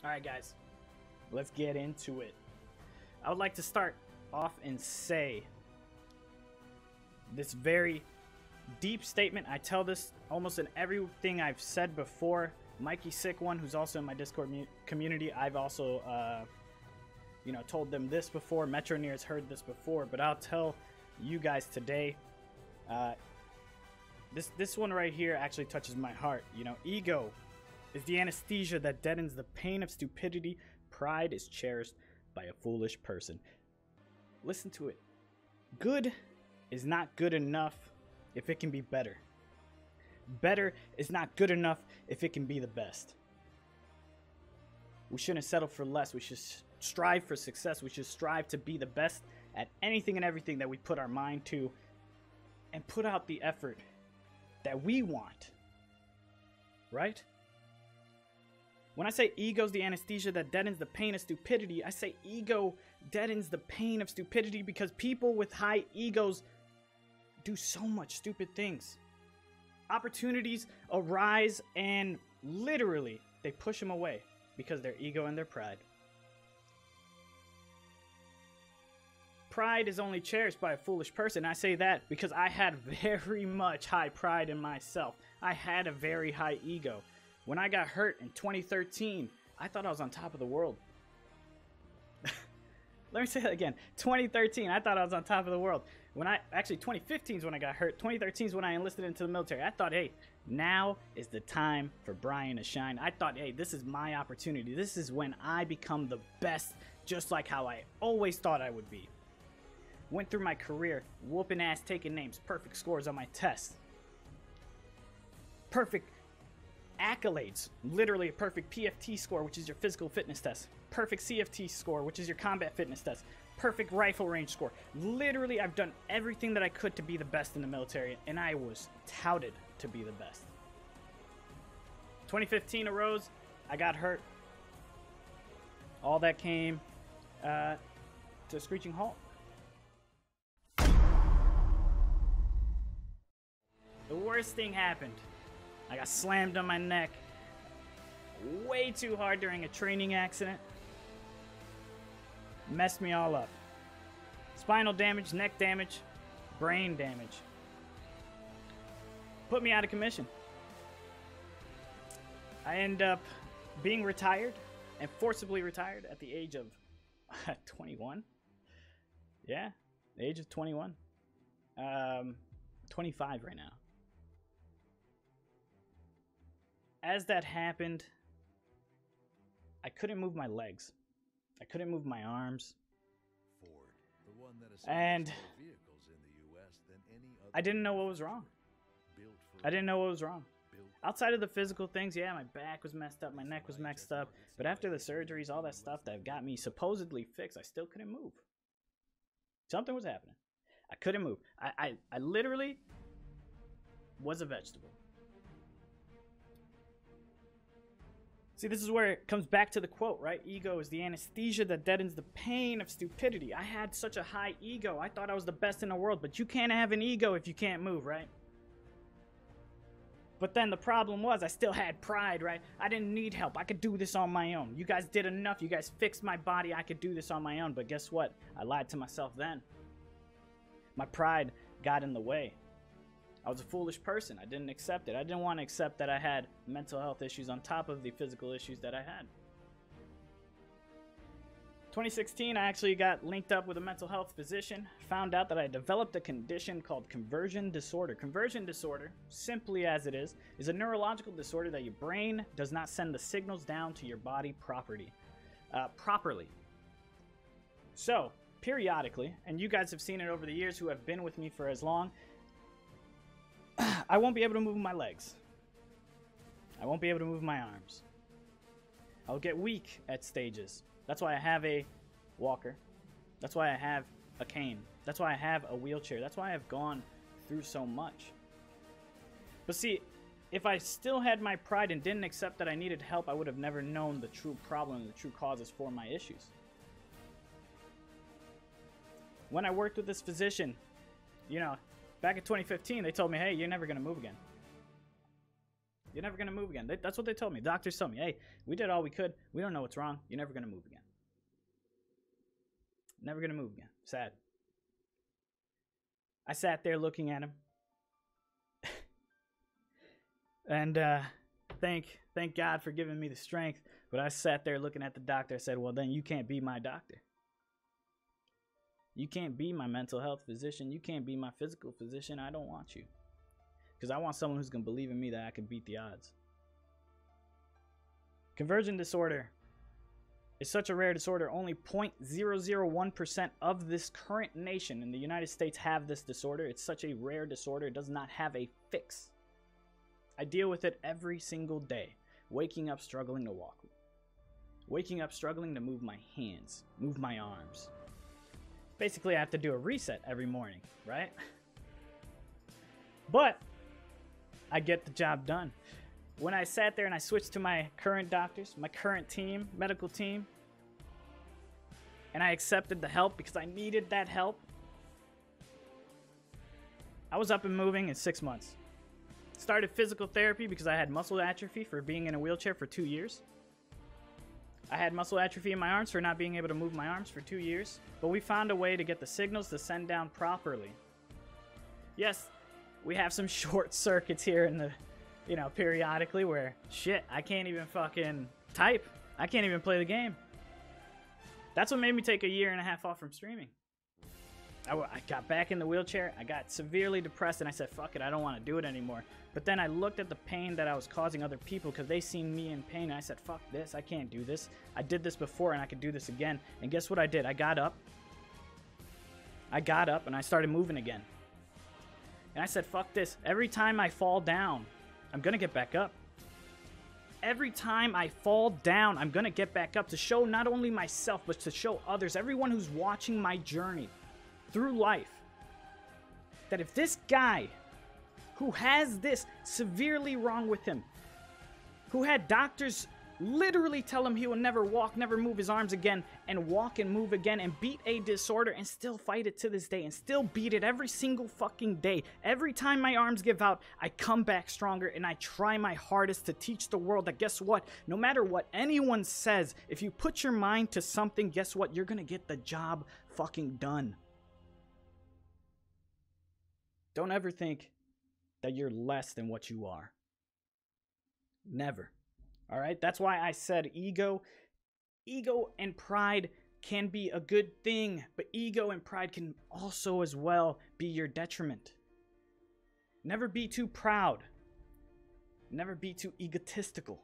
All right, guys, let's get into it. I would like to start off and say this very deep statement. I tell this almost in everything I've said before. Mikey Sick One, who's also in my Discord community, I've also, told them this before. MetroNier's heard this before, but I'll tell you guys today. This one right here actually touches my heart. Ego is the anesthesia that deadens the pain of stupidity. Pride is cherished by a foolish person. Listen to it. Good is not good enough if it can be better. Better is not good enough if it can be the best. We shouldn't settle for less. We should strive for success. We should strive to be the best at anything and everything that we put our mind to, and put out the effort that we want. Right? When I say ego's the anesthesia that deadens the pain of stupidity, I say ego deadens the pain of stupidity because people with high egos do so much stupid things. Opportunities arise and literally they push them away because their ego and their pride. Pride is only cherished by a foolish person. I say that because I had very much high pride in myself. I had a very high ego. When I got hurt in 2013, I thought I was on top of the world. Let me say that again. 2013, I thought I was on top of the world. 2015 is when I got hurt. 2013 is when I enlisted into the military. I thought, hey, now is the time for Brian to shine. I thought, hey, this is my opportunity. This is when I become the best, just like how I always thought I would be. Went through my career, whooping ass, taking names, perfect scores on my tests. Perfect accolades, literally a perfect PFT score, which is your physical fitness test. Perfect CFT score, which is your combat fitness test. Perfect rifle range score. Literally, I've done everything that I could to be the best in the military, and I was touted to be the best. 2015 arose, I got hurt. All that came to a screeching halt. The worst thing happened. I got slammed on my neck way too hard during a training accident. Messed me all up. Spinal damage, neck damage, brain damage. Put me out of commission. I end up being retired and forcibly retired at the age of 21. Yeah, the age of 21. 25 right now. As that happened, I couldn't move my legs. I couldn't move my arms. And I didn't know what was wrong. I didn't know what was wrong. Outside of the physical things, yeah, my back was messed up, my neck was messed up. But after the surgeries, all that stuff that got me supposedly fixed, I still couldn't move. Something was happening. I couldn't move. I literally was a vegetable. See, this is where it comes back to the quote, right? Ego is the anesthesia that deadens the pain of stupidity. I had such a high ego. I thought I was the best in the world, but you can't have an ego if you can't move, right? But then the problem was I still had pride, right? I didn't need help. I could do this on my own. You guys did enough. You guys fixed my body. I could do this on my own. But guess what? I lied to myself then. My pride got in the way. I was a foolish person. I didn't accept it. I didn't want to accept that I had mental health issues on top of the physical issues that I had. 2016, I actually got linked up with a mental health physician, found out that I developed a condition called conversion disorder. Conversion disorder, simply as it is a neurological disorder that your brain does not send the signals down to your body properly. So, periodically, and you guys have seen it over the years who have been with me for as long, I won't be able to move my legs. I won't be able to move my arms. I'll get weak at stages. That's why I have a walker. That's why I have a cane. That's why I have a wheelchair. That's why I've gone through so much. But see, if I still had my pride and didn't accept that I needed help, I would have never known the true problem and the true causes for my issues. When I worked with this physician, back in 2015, they told me, hey, you're never going to move again. You're never going to move again. That's what they told me. Doctors told me, hey, we did all we could. We don't know what's wrong. You're never going to move again. Never going to move again. Sad. I sat there looking at him. And thank God for giving me the strength. But I sat there looking at the doctor. I said, well, then you can't be my doctor. You can't be my mental health physician. You can't be my physical physician. I don't want you. Because I want someone who's going to believe in me that I can beat the odds. Conversion disorder is such a rare disorder. Only 0.001% of this current nation in the United States have this disorder. It's such a rare disorder. It does not have a fix. I deal with it every single day. Waking up, struggling to walk. Waking up, struggling to move my hands, move my arms. Basically, I have to do a reset every morning, right? But I get the job done. When I sat there and I switched to my current doctors, my current team, medical team, and I accepted the help because I needed that help, I was up and moving in 6 months. Started physical therapy because I had muscle atrophy for being in a wheelchair for 2 years. I had muscle atrophy in my arms for not being able to move my arms for 2 years. But we found a way to get the signals to send down properly. Yes, we have some short circuits here in the, periodically where, shit, I can't even fucking type. I can't even play the game. That's what made me take a year and a half off from streaming. I got back in the wheelchair. I got severely depressed and I said, fuck it, I don't want to do it anymore. But then I looked at the pain that I was causing other people because they seen me in pain. And I said, fuck this, I can't do this. I did this before and I could do this again. And guess what I did? I got up and I started moving again. And I said, fuck this. Every time I fall down, I'm going to get back up. Every time I fall down, I'm going to get back up to show not only myself, but to show others, everyone who's watching my journey through life, that if this guy who has this severely wrong with him, who had doctors literally tell him he will never walk, never move his arms again, and walk and move again and beat a disorder and still fight it to this day and still beat it every single fucking day. Every time my arms give out, I come back stronger and I try my hardest to teach the world that guess what? No matter what anyone says, if you put your mind to something, guess what? You're gonna get the job fucking done. Don't ever think that you're less than what you are. Never. All right? That's why I said ego and pride can be a good thing, but ego and pride can also as well be your detriment. Never be too proud. Never be too egotistical.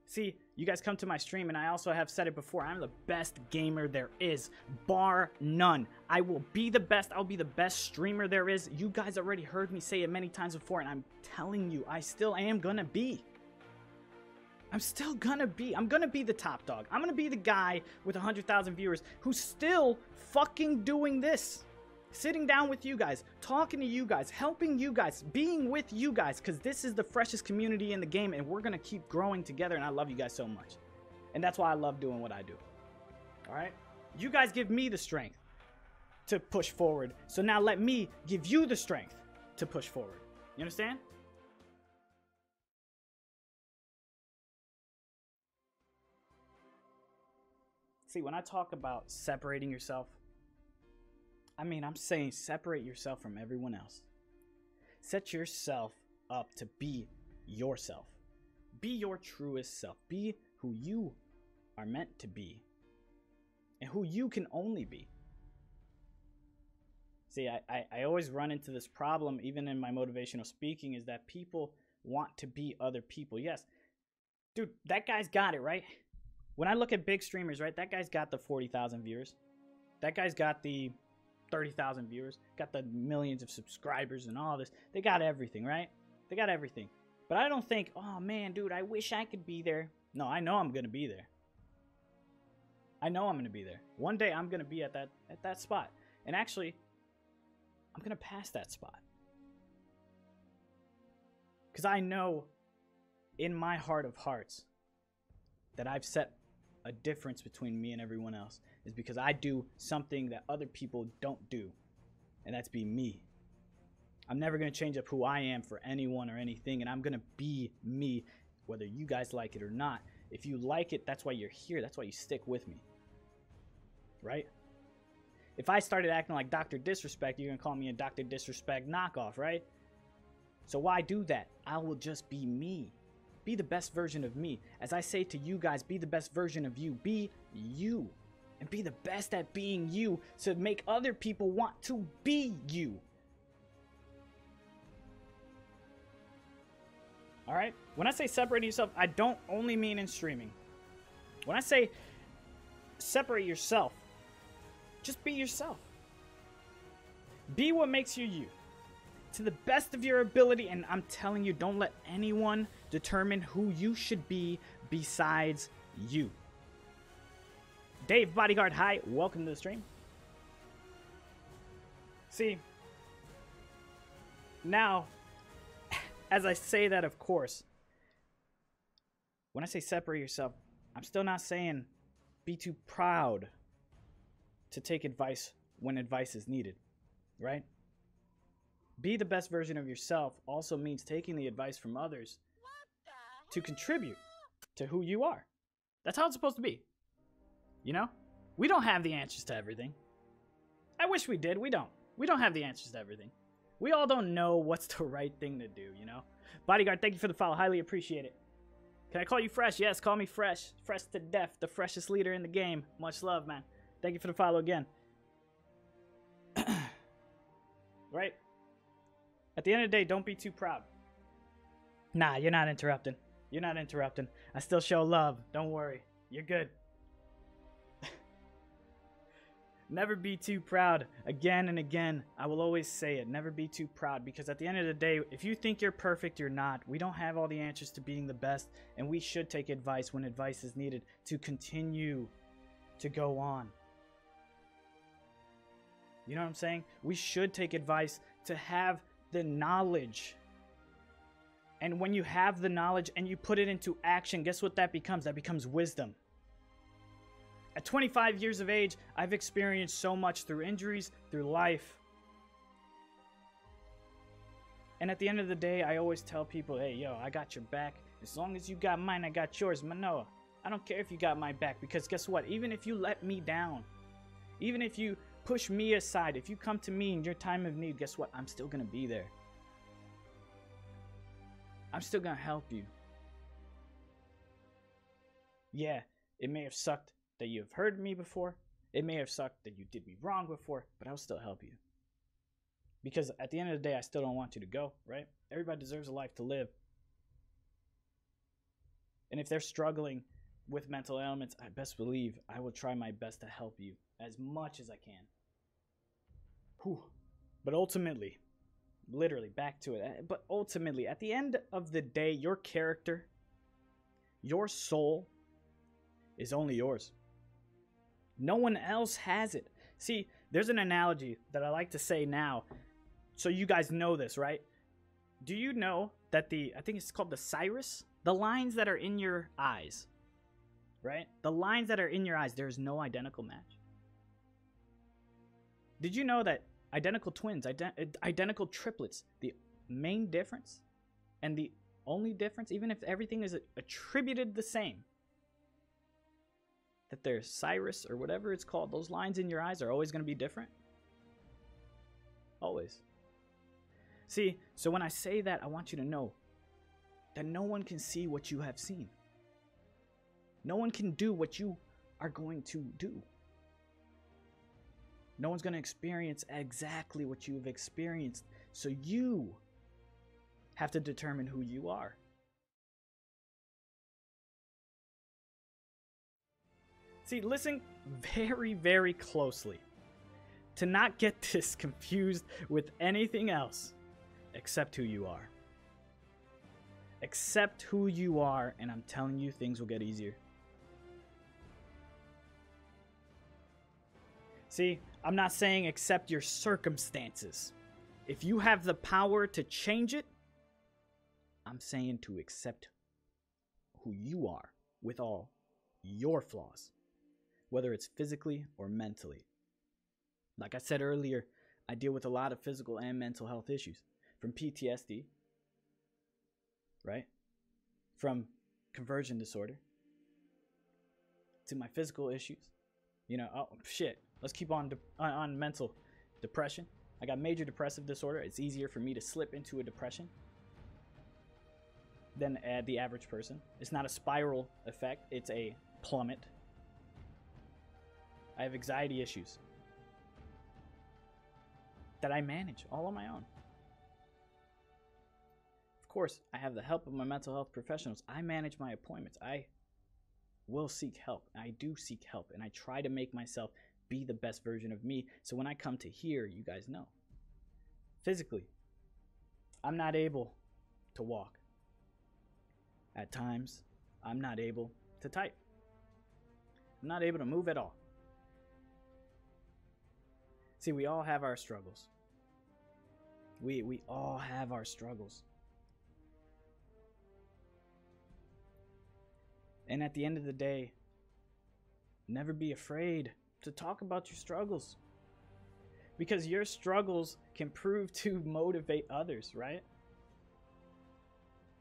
See, you guys come to my stream, and I also have said it before, I'm the best gamer there is, bar none. I will be the best. I'll be the best streamer there is. You guys already heard me say it many times before, and I'm telling you, I still am gonna be. I'm still gonna be. I'm gonna be the top dog. I'm gonna be the guy with 100,000 viewers who's still fucking doing this. Sitting down with you guys, talking to you guys, helping you guys, being with you guys, because this is the freshest community in the game, and we're going to keep growing together, and I love you guys so much. And that's why I love doing what I do. All right? You guys give me the strength to push forward, so now let me give you the strength to push forward. You understand? See, when I talk about separating yourself, I'm saying separate yourself from everyone else. Set yourself up to be yourself. Be your truest self. Be who you are meant to be. And who you can only be. See, I always run into this problem, even in my motivational speaking, is that people want to be other people. Yes, dude, that guy's got it, right? When I look at big streamers, right, that guy's got the 40,000 viewers. That guy's got the 30,000 viewers, got the millions of subscribers and all this. They got everything, right? They got everything. But I don't think, oh man, dude, I wish I could be there. No, I know I'm going to be there. I know I'm going to be there. One day I'm going to be at that spot. And actually, I'm going to pass that spot. Because I know in my heart of hearts that I've set a difference between me and everyone else. Is because I do something that other people don't do, and that's be me. I'm never going to change up who I am for anyone or anything, and I'm going to be me, whether you guys like it or not. If you like it, that's why you're here. That's why you stick with me. Right? If I started acting like Dr. Disrespect, you're going to call me a Dr. Disrespect knockoff, right? So why do that? I will just be me. Be the best version of me. As I say to you guys, be the best version of you. Be you. And be the best at being you to make other people want to be you. Alright? When I say separating yourself, I don't only mean in streaming. When I say separate yourself, just be yourself. Be what makes you you. To the best of your ability, and I'm telling you, don't let anyone determine who you should be besides you. Dave Bodyguard, hi, welcome to the stream. See, now, as I say that, of course, when I say separate yourself, I'm still not saying be too proud to take advice when advice is needed, right? Be the best version of yourself also means taking the advice from others to contribute to who you are. That's how it's supposed to be. You know? We don't have the answers to everything. I wish we did. We don't. We don't have the answers to everything. We all don't know what's the right thing to do, you know? Bodyguard, thank you for the follow. Highly appreciate it. Can I call you Fresh? Yes, call me Fresh. Fresh to death. The freshest leader in the game. Much love, man. Thank you for the follow again. Right? At the end of the day, don't be too proud. Nah, you're not interrupting. You're not interrupting. I still show love. Don't worry. You're good. Never be too proud. Again and again, I will always say it. Never be too proud, because at the end of the day, if you think you're perfect, you're not. We don't have all the answers to being the best, and we should take advice when advice is needed to continue to go on. You know what I'm saying? We should take advice to have the knowledge. And when you have the knowledge and you put it into action, guess what that becomes? That becomes wisdom. At 25 years of age, I've experienced so much through injuries, through life. And at the end of the day, I always tell people, hey, yo, I got your back. As long as you got mine, I got yours. Manoa, I don't care if you got my back, because guess what? Even if you let me down, even if you push me aside, if you come to me in your time of need, guess what? I'm still going to be there. I'm still going to help you. Yeah, it may have sucked that you have hurt me before. It may have sucked that you did me wrong before, but I'll still help you. Because at the end of the day, I still don't want you to go, right? Everybody deserves a life to live. And if they're struggling with mental ailments, I best believe I will try my best to help you as much as I can. Whew. But ultimately, literally back to it, but ultimately, at the end of the day, your character, your soul is only yours. No one else has it. See, there's an analogy that I like to say now, so you guys know this, right? Do you know that I think it's called the iris, the lines that are in your eyes, right? The lines that are in your eyes, there's no identical match. Did you know that identical twins, identical triplets, the main difference and the only difference, even if everything is attributed the same, that their iris or whatever it's called, those lines in your eyes are always going to be different? Always. See, so when I say that, I want you to know that no one can see what you have seen. No one can do what you are going to do. No one's going to experience exactly what you've experienced. So you have to determine who you are. See, listen very, very closely to not get this confused with anything else except who you are. Accept who you are, and I'm telling you, things will get easier. See, I'm not saying accept your circumstances. If you have the power to change it, I'm saying to accept who you are with all your flaws, whether it's physically or mentally. Like I said earlier, I deal with a lot of physical and mental health issues. from PTSD, right? From conversion disorder to my physical issues. Oh shit, let's keep on mental depression. I got major depressive disorder. It's easier for me to slip into a depression than the average person. It's not a spiral effect, it's a plummet. I have anxiety issues that I manage all on my own. Of course, I have the help of my mental health professionals. I manage my appointments. I will seek help. I do seek help, and I try to make myself be the best version of me. So when I come to here, you guys know. Physically, I'm not able to walk. At times, I'm not able to type. I'm not able to move at all. See, we all have our struggles. We all have our struggles. And at the end of the day, never be afraid to talk about your struggles. Because your struggles can prove to motivate others, right?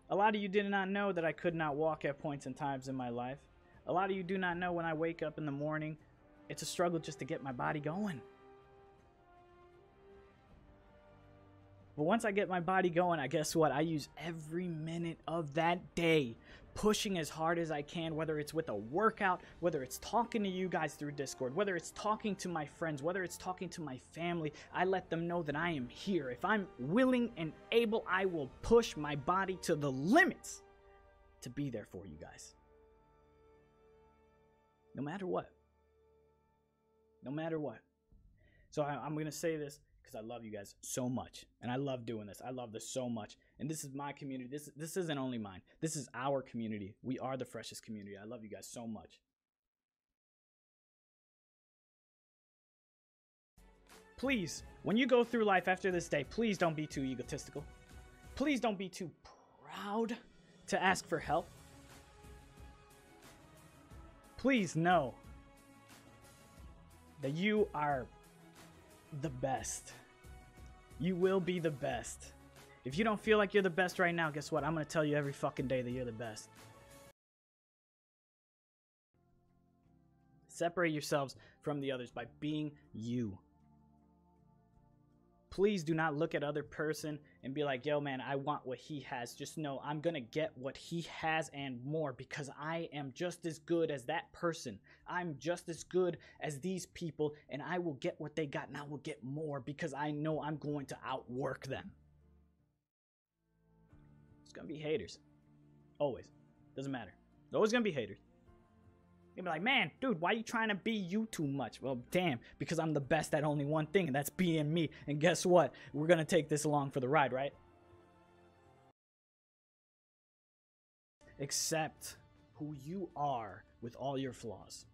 A lot of you did not know that I could not walk at points and times in my life. A lot of you do not know when I wake up in the morning, it's a struggle just to get my body going. But once I get my body going, I guess what? I use every minute of that day pushing as hard as I can, whether it's with a workout, whether it's talking to you guys through Discord, whether it's talking to my friends, whether it's talking to my family. I let them know that I am here. If I'm willing and able, I will push my body to the limits to be there for you guys. No matter what. No matter what. So I'm going to say this because I love you guys so much. And I love doing this. I love this so much. And this is my community. This isn't only mine. This is our community. We are the freshest community. I love you guys so much. Please, when you go through life after this day, please don't be too egotistical. Please don't be too proud to ask for help. Please know that you are the best. You will be the best. If you don't feel like you're the best right now, guess what? I'm going to tell you every fucking day that you're the best. Separate yourselves from the others by being you. Please do not look at other person and be like, yo, man, I want what he has. Just know I'm going to get what he has and more because I am just as good as that person. I'm just as good as these people, and I will get what they got, and I will get more because I know I'm going to outwork them. There's going to be haters. Always. Doesn't matter. There's always going to be haters. You'll be like, man, dude, why are you trying to be you too much? Well, damn, because I'm the best at only one thing, and that's being me. And guess what? We're going to take this along for the ride, right? Accept who you are with all your flaws.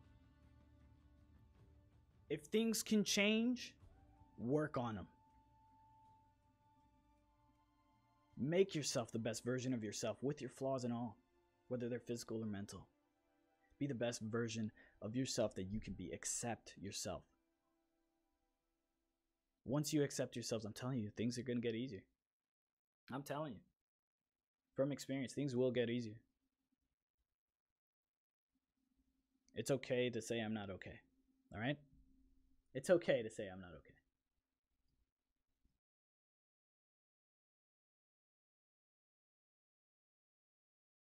If things can change, work on them. Make yourself the best version of yourself with your flaws and all, whether they're physical or mental. Be the best version of yourself that you can be. Accept yourself. Once you accept yourselves, I'm telling you, things are going to get easier. I'm telling you. From experience, things will get easier. It's okay to say I'm not okay. All right? It's okay to say I'm not okay.